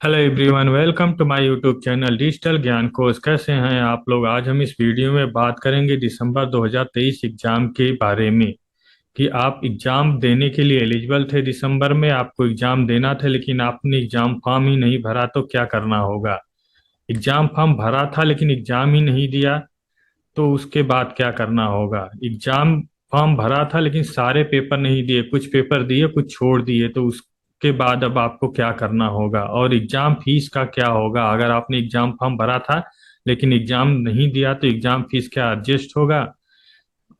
Hello everyone, welcome to my YouTube channel digital Gyan Kosh. कैसे हैं आप लोग? आज हम इस वीडियो में बात करेंगे दिसंबर 2023 एग्जाम के बारे में कि आप एग्जाम देने के लिए एलिजिबल थे। दिसंबर में आपको एग्जाम देना था लेकिन आपने एग्जाम फॉर्म ही नहीं भरा तो क्या करना होगा। एग्जाम फॉर्म भरा था लेकिन एग्जाम ही नहीं दिया तो उसके बाद क्या करना होगा। एग्जाम फॉर्म भरा था लेकिन सारे पेपर नहीं दिए, कुछ पेपर दिए कुछ छोड़ दिए, तो उसके बाद अब आपको क्या करना होगा। और एग्जाम फीस का क्या होगा। अगर आपने एग्जाम फॉर्म भरा था लेकिन एग्जाम नहीं दिया तो एग्जाम फीस क्या एडजस्ट होगा।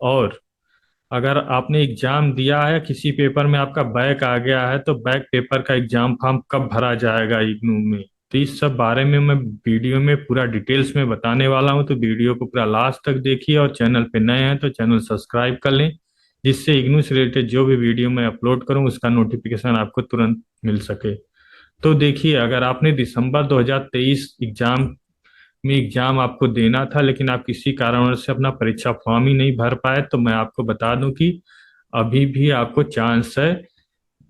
और अगर आपने एग्जाम दिया है, किसी पेपर में आपका बैक आ गया है, तो बैक पेपर का एग्जाम फॉर्म कब भरा जाएगा इग्नू में। तो इस सब बारे में मैं वीडियो में पूरा डिटेल्स में बताने वाला हूं, तो वीडियो को पूरा लास्ट तक देखिए। और चैनल पे नए हैं तो चैनल सब्सक्राइब कर लें, जिससे इग्नू से रिलेटेड जो भी वीडियो मैं अपलोड करूं उसका नोटिफिकेशन आपको तुरंत मिल सके। तो देखिए, अगर आपने दिसंबर 2023 एग्जाम में एग्जाम आपको देना था लेकिन आप किसी कारणवश से अपना परीक्षा फॉर्म ही नहीं भर पाए, तो मैं आपको बता दूं कि अभी भी आपको चांस है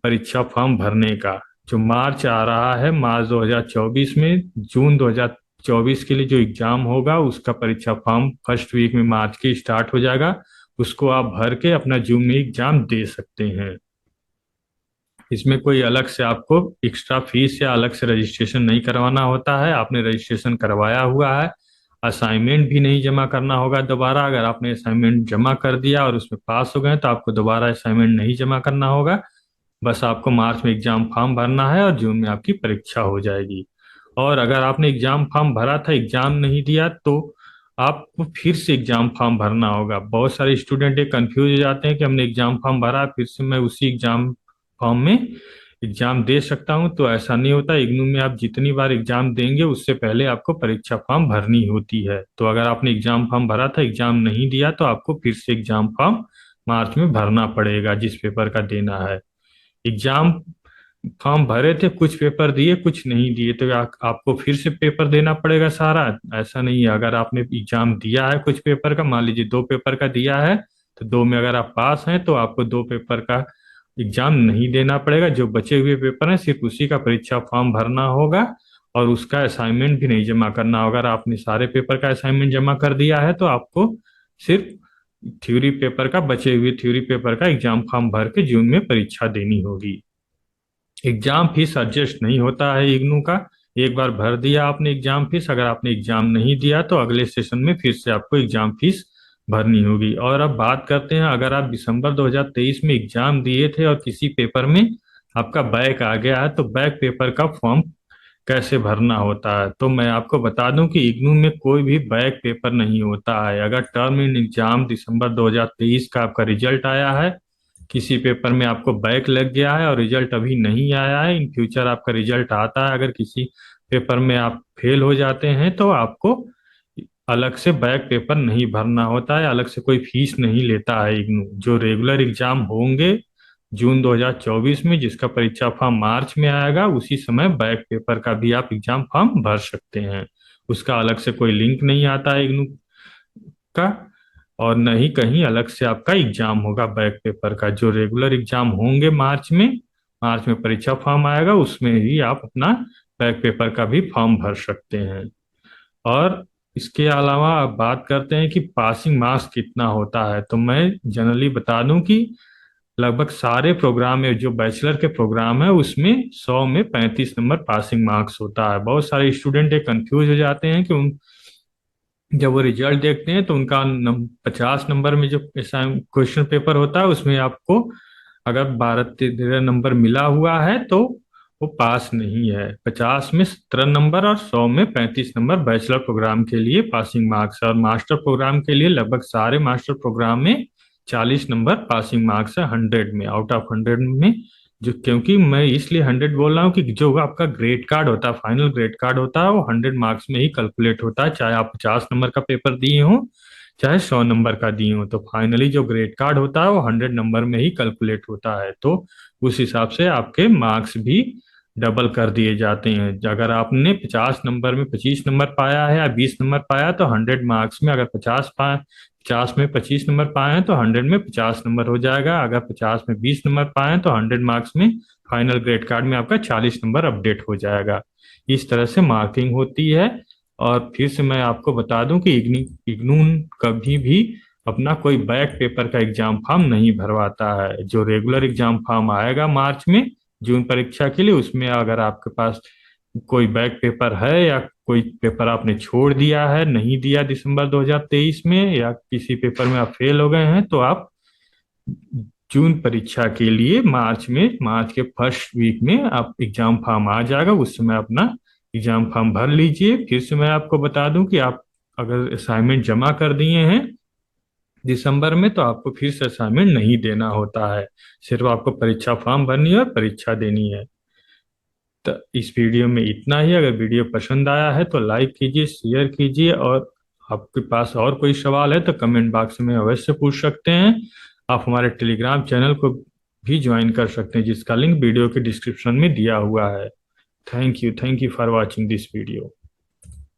परीक्षा फॉर्म भरने का। जो मार्च आ रहा है, मार्च 2024 में, जून 2024 के लिए जो एग्जाम होगा उसका परीक्षा फॉर्म फर्स्ट वीक में मार्च की स्टार्ट हो जाएगा। उसको आप भर के अपना जून में एग्जाम दे सकते हैं। इसमें कोई अलग से आपको एक्स्ट्रा फीस या अलग से रजिस्ट्रेशन नहीं करवाना होता है। आपने रजिस्ट्रेशन करवाया हुआ है। असाइनमेंट भी नहीं जमा करना होगा दोबारा। अगर आपने असाइनमेंट जमा कर दिया और उसमें पास हो गए तो आपको दोबारा असाइनमेंट नहीं जमा करना होगा। बस आपको मार्च में एग्जाम फॉर्म भरना है और जून में आपकी परीक्षा हो जाएगी। और अगर आपने एग्जाम फॉर्म भरा था, एग्जाम नहीं दिया, तो आपको फिर से एग्जाम फॉर्म भरना होगा। बहुत सारे स्टूडेंट ये कंफ्यूज हो जाते हैं कि हमने एग्जाम फॉर्म भरा, फिर से मैं उसी एग्जाम फॉर्म में एग्जाम दे सकता हूं। तो ऐसा नहीं होता। इग्नू में आप जितनी बार एग्जाम देंगे उससे पहले आपको परीक्षा फॉर्म भरनी होती है। तो अगर आपने एग्जाम फॉर्म भरा था, एग्जाम नहीं दिया, तो आपको फिर से एग्जाम फॉर्म मार्च में भरना पड़ेगा जिस पेपर का देना है। एग्जाम फॉर्म भरे थे, कुछ पेपर दिए कुछ नहीं दिए, तो आपको फिर से पेपर देना पड़ेगा सारा। ऐसा नहीं है। अगर आपने एग्जाम दिया है कुछ पेपर का, मान लीजिए दो पेपर का दिया है, तो दो में अगर आप पास हैं तो आपको दो पेपर का एग्जाम नहीं देना पड़ेगा। जो बचे हुए पेपर हैं सिर्फ उसी का परीक्षा फॉर्म भरना होगा और उसका असाइनमेंट भी नहीं जमा करना होगा। अगर आपने सारे पेपर का असाइनमेंट जमा कर दिया है तो आपको सिर्फ थ्योरी पेपर का, बचे हुए थ्योरी पेपर का एग्जाम फॉर्म भर के जून में परीक्षा देनी होगी। एग्जाम फीस एडजस्ट नहीं होता है इग्नू का। एक बार भर दिया आपने एग्जाम फीस, अगर आपने एग्जाम नहीं दिया तो अगले सेशन में फिर से आपको एग्जाम फीस भरनी होगी। और अब बात करते हैं, अगर आप दिसंबर 2023 में एग्जाम दिए थे और किसी पेपर में आपका बैक आ गया है, तो बैक पेपर का फॉर्म कैसे भरना होता है। तो मैं आपको बता दूं कि इग्नू में कोई भी बैक पेपर नहीं होता है। अगर टर्म इन एग्जाम दिसंबर 2023 का आपका रिजल्ट आया है, किसी पेपर में आपको बैक लग गया है और रिजल्ट अभी नहीं आया है, इन फ्यूचर आपका रिजल्ट आता है, अगर किसी पेपर में आप फेल हो जाते हैं तो आपको अलग से बैक पेपर नहीं भरना होता है, अलग से कोई फीस नहीं लेता है इग्नू। जो रेगुलर एग्जाम होंगे जून 2024 में, जिसका परीक्षा फॉर्म मार्च में आएगा, उसी समय बैक पेपर का भी आप एग्जाम फॉर्म भर सकते हैं। उसका अलग से कोई लिंक नहीं आता है इग्नू का, और न ही कहीं अलग से आपका एग्जाम होगा बैक पेपर का। जो रेगुलर एग्जाम होंगे मार्च में परीक्षा फॉर्म आएगा, उसमें ही आप अपना बैक पेपर का भी फॉर्म भर सकते हैं। और इसके अलावा आप बात करते हैं कि पासिंग मार्क्स कितना होता है, तो मैं जनरली बता दूं कि लगभग सारे प्रोग्राम में, जो बैचलर के प्रोग्राम है उसमें 100 में 35 नंबर पासिंग मार्क्स होता है। बहुत सारे स्टूडेंट ये कंफ्यूज हो जाते हैं कि जब वो रिजल्ट देखते हैं तो उनका 50 नंबर में जो क्वेश्चन पेपर होता है उसमें आपको अगर 12-13 नंबर मिला हुआ है तो वो पास नहीं है। 50 में 17 नंबर और 100 में 35 नंबर बैचलर प्रोग्राम के लिए पासिंग मार्क्स है। और मास्टर प्रोग्राम के लिए लगभग सारे मास्टर प्रोग्राम में 40 नंबर पासिंग मार्क्स है, 100 में, आउट ऑफ 100 में। जो, क्योंकि मैं इसलिए 100 बोल रहा हूँ कि जो आपका ग्रेड कार्ड होता है, फाइनल ग्रेड कार्ड होता है, वो 100 मार्क्स में ही कैलकुलेट होता है। चाहे आप 50 नंबर का पेपर दिए हो चाहे 100 नंबर का दिए हो, तो फाइनली जो ग्रेड कार्ड होता है वो 100 नंबर में ही कैलकुलेट होता है। तो उस हिसाब से आपके मार्क्स भी डबल कर दिए जाते हैं। अगर आपने 50 नंबर में 25 नंबर पाया है या 20 नंबर पाया, तो 100 मार्क्स में अगर 50 में 25 नंबर पाए हैं तो 100 में 50 नंबर हो जाएगा। अगर 50 में 20 नंबर पाए हैं तो 100 मार्क्स में फाइनल ग्रेड कार्ड में आपका 40 नंबर अपडेट हो जाएगा। इस तरह से मार्किंग होती है। और फिर से मैं आपको बता दूं कि इग्नू कभी भी अपना कोई बैक पेपर का एग्जाम फॉर्म नहीं भरवाता है। जो रेगुलर एग्जाम फॉर्म आएगा मार्च में जून परीक्षा के लिए, उसमें अगर आपके पास कोई बैक पेपर है या कोई पेपर आपने छोड़ दिया है, नहीं दिया दिसंबर 2023 में, या किसी पेपर में आप फेल हो गए हैं, तो आप जून परीक्षा के लिए मार्च के फर्स्ट वीक में आप एग्जाम फॉर्म आ जाएगा, उस समय अपना एग्जाम फॉर्म भर लीजिए। फिर से मैं आपको बता दूं कि आप अगर असाइनमेंट जमा कर दिए हैं दिसंबर में, तो आपको फिर से असाइनमेंट नहीं देना होता है। सिर्फ आपको परीक्षा फॉर्म भरनी है और परीक्षा देनी है। तो इस वीडियो में इतना ही। अगर वीडियो पसंद आया है तो लाइक कीजिए, शेयर कीजिए, और आपके पास और कोई सवाल है तो कमेंट बॉक्स में अवश्य पूछ सकते हैं। आप हमारे टेलीग्राम चैनल को भी ज्वाइन कर सकते हैं, जिसका लिंक वीडियो के डिस्क्रिप्शन में दिया हुआ है। Thank you for watching this video.